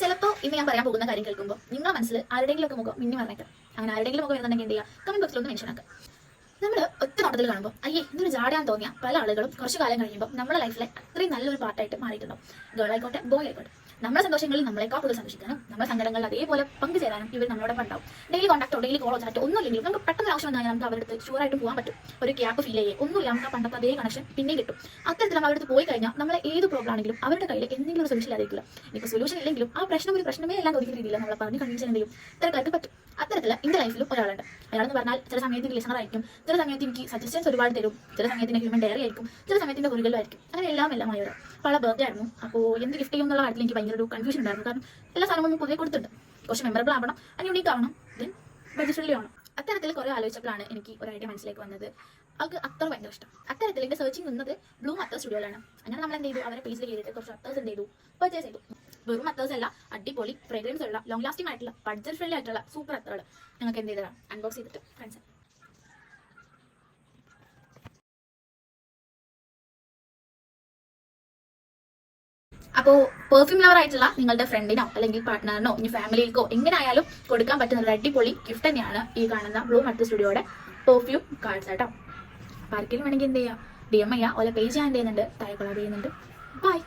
ചിലപ്പോൾ ഇന്ന് ഞാൻ പറയാൻ പോകുന്ന കാര്യം കേൾക്കുമ്പോൾ നിങ്ങളുടെ മനസ്സിൽ ആരുടെയെങ്കിലും മുഖം മിന്നി പറഞ്ഞേക്കാം. അങ്ങനെ ആരുടെയെങ്കിലും മുഖം വരുന്നുണ്ടെങ്കിൽ എന്ത് ചെയ്യുക, കമന്റ് ബോക്സിൽ ഒന്ന് മെൻഷൻ ആക്കുക. നമ്മൾ ഒറ്റ നോട്ടത്തിൽ കാണുമ്പോൾ അയ്യേ ഇതൊരു ജാടയാൻ തോന്നിയ പല ആളുകളും കുറച്ച് കാലം കഴിയുമ്പോൾ നമ്മുടെ ലൈഫിലെ അത്രയും നല്ലൊരു പാർട്ടായിട്ട് മാറിയിട്ടുണ്ടാവും. ഗേൾ ആയിക്കോട്ടെ ബോയ് ആയിക്കോട്ടെ. നമ്മുടെ സന്തോഷങ്ങളിൽ നമ്മളെക്കാൾ കൂടുതൽ സന്തോഷിക്കാനും നമ്മുടെ സങ്കടങ്ങളിൽ അതേപോലെ പങ്കുചേരാനും ഇവർ നമ്മളോടൊപ്പം ഉണ്ടാവും. ഡെയിലി കോൺടാക്റ്റോ ഡെയിലി കോളോ ചാറ്റോ ഒന്നുമില്ലെങ്കിലും നമുക്ക് പെട്ടെന്ന് ആവശ്യം വന്നാൽ നമുക്ക് അവരുടെ അടുത്ത് ഷുവറായിട്ട് പോകാൻ പറ്റും. ഒരു ഗ്യാപ്പ് ഫീൽ ചെയ്യേ ഒന്നുമില്ല, നമുക്ക് പണ്ടത്തെ അതേ കണക്ഷൻ പിന്നെയും കിട്ടും. അത്തരത്തിൽ നമ്മൾ അവരുടെ പോയി കഴിഞ്ഞാൽ നമ്മളെ ഏത് പ്രോബ്ലം ആണെങ്കിലും അവരുടെ കയ്യിൽ എന്തെങ്കിലും ഒരു സൊല്യൂഷൻ ഇല്ലാതിരിക്കില്ല. ഇപ്പോൾ സൊല്യൂഷൻ ഇല്ലെങ്കിലും ആ പ്രശ്നം ഒരു പ്രശ്നമേ എല്ലാം ഒതുക്കുന്ന രീതിയിൽ നമ്മളെ പറഞ്ഞ് കൺവിൻസ് എന്തെങ്കിലും ഇത്തരക്കാർക്ക് പറ്റും. അത്തരത്തിൽ എൻ്റെ ലൈഫിലും ഒരാളുണ്ട്. അയാളെന്ന് പറഞ്ഞാൽ ചില സമയത്ത് ലിസണർ ആയിരിക്കും, ചില സമയത്ത് എനിക്ക് സജഷൻസ് ഒരുപാട് തരും, ചില സമയത്ത് ഹ്യൂമൻ ഡയറി ആയിരിക്കും, ചില സമയത്തിന്റെ കുറികളായിരിക്കും. അങ്ങനെ എല്ലാം ആയി വരാം. അപ്പോൾ ആളെ ബർത്ത്ഡേ ആയിരുന്നു. അപ്പോൾ എന്ത് ഗിഫ്റ്റ് ചെയ്യും എന്നുള്ള കാര്യത്തിൽ എനിക്ക് ഭയങ്കര ഒരു കൺഫ്യൂഷൻ ഉണ്ടായിരുന്നു. കാരണം എല്ലാ സാധനങ്ങളും പൊതുവെ കൊടുത്തിട്ടുണ്ട്. കുറച്ച് മെമ്മറബിൾ ആവണം, അത് യൂണീക്ക് ആവണം, ദെൻ ബഡ്ജറ്റ് ഫ്രണ്ട്ലി ആവണം. അത്തരത്തിൽ കുറെ ആലോചിച്ചപ്പോഴാണ് എനിക്ക് ഒരു ഐഡിയ മനസ്സിലേക്ക് വന്നത്. അവർക്ക് അത്ര ഭയങ്കര ഇഷ്ടം. അത്തരത്തിൽ എൻ്റെ സെർച്ചിങ് നിന്നത് ബ്ലൂ അത്തേഴ്സ് സ്റ്റുഡിയോയിലാണ്. അങ്ങനെ നമ്മൾ എന്ത് ചെയ്തു, അവരെ പേജിൽ കയറിയിട്ട് കുറച്ച് അത്തേഴ്സ് എന്ത് ചെയ്തു, പർച്ചേസ് ചെയ്തു. വെറും അത്തേഴ്സ് അല്ല, അടിപൊളി ഫ്രേഗ്രൻസ് ഉള്ള ലോങ് ലാസ്റ്റിംഗ് ആയിട്ടുള്ള ബഡ്ജറ്റ് ഫ്രണ്ട്ലി ആയിട്ടുള്ള സൂപ്പർ അത്തറുകൾ ഞങ്ങൾക്ക് എന്ത് ചെയ്തതാണ് അൺബോക്സ് ചെയ്തിട്ട് ഫ്രണ്ട്സ്. അപ്പോൾ പെർഫ്യൂം ലവർ ആയിട്ടുള്ള നിങ്ങളുടെ ഫ്രണ്ടിനോ അല്ലെങ്കിൽ പാർട്ട്ണറിനോ ഇനി ഫാമിലിക്കോ എങ്ങനെയായാലും കൊടുക്കാൻ പറ്റുന്ന ഒരു അടിപൊളി ഗിഫ്റ്റ് തന്നെയാണ് ഈ കാണുന്ന ബ്ലൂ അത്തേഴ്സ് സ്റ്റുഡിയോയുടെ പെർഫ്യൂം കാർഡ്സ് കേട്ടോ. ആർക്കെങ്കിലും വേണമെങ്കിൽ എന്ത് ചെയ്യുക, DM ചെയ്യുക. ഓരോ പേജ് ഞാൻ എന്ത് ചെയ്യുന്നുണ്ട്, താഴെ കൊളാബ് ചെയ്യുന്നുണ്ട്. ബൈ.